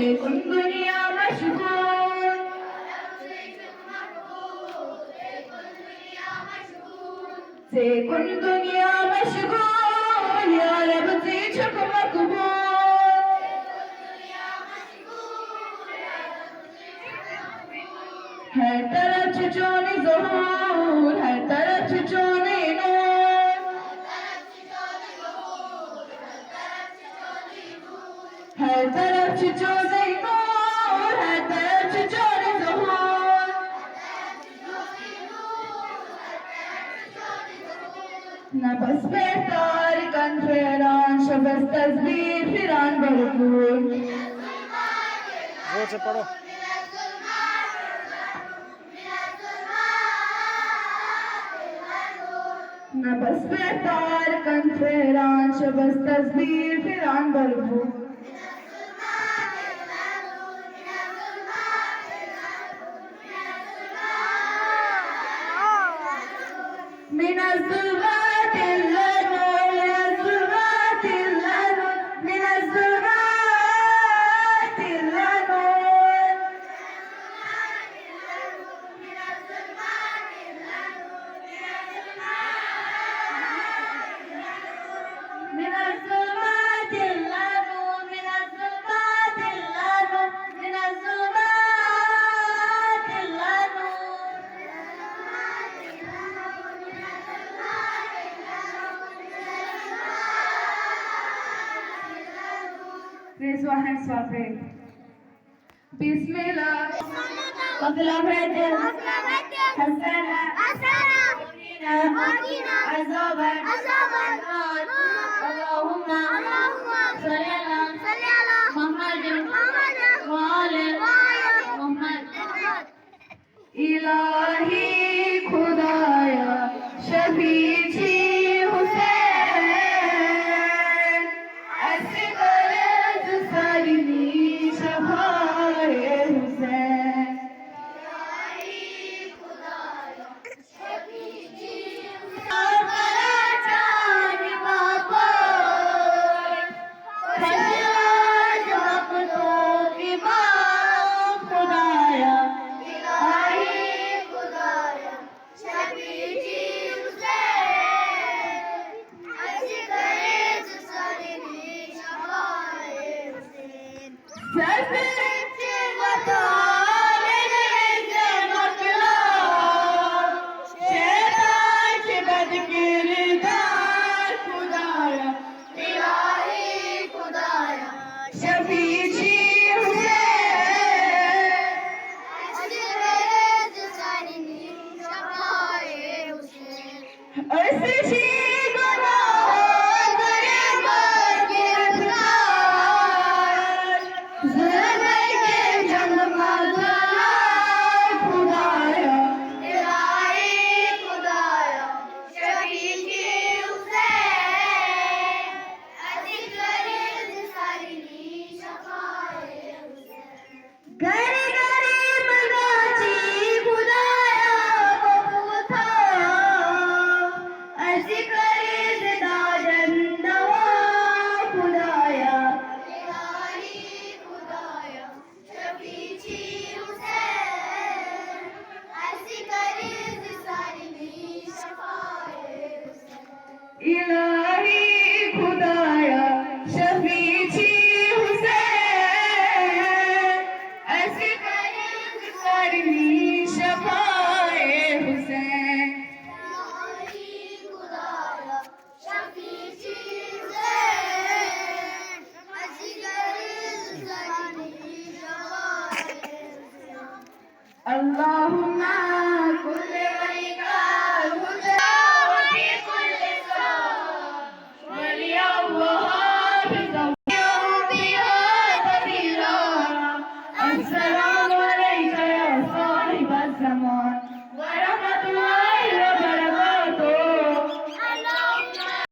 كن دنيا مشغول से कुन दुनिया मशगूल या रब से छुप मकबूल हर तरफ छुचोने ज़हूर हर तरफ छुचोने नूर हर तरफ छुचोने नूर हर तरफ छुचोने ज़हूर नफस में तारिकन फिरान शबस तस्बीर फिरान भरपूर जोर से पढ़ो। नफस में तारिकन फिरान शबस तस्बीर फिरान भरपूर من الظلمات إلى النور من الظلمات إلى النور من الظلمات إلى النور من الظلمات إلى النور من الظلمات إلى النور من الظلمات إلى النور Raise your hands for prayer. Bismillah. Qabla Badr. Hasana. Qina. Azaban. Allahumma. Salli ala Muhammadin. Wa ala Muhammad. Ilahi Khudaya. Shafi'i Hussain. Asghar Salini Shafa'e Hussain. इलाही खुदाया शफीची हुसैन ऐसी करीब करनी शफाए हुसैन इलाही खुदाया शफीची हुसैन ऐसी करीब करनी शफाए हुसैन अल्लाहुम्मा कुल्ले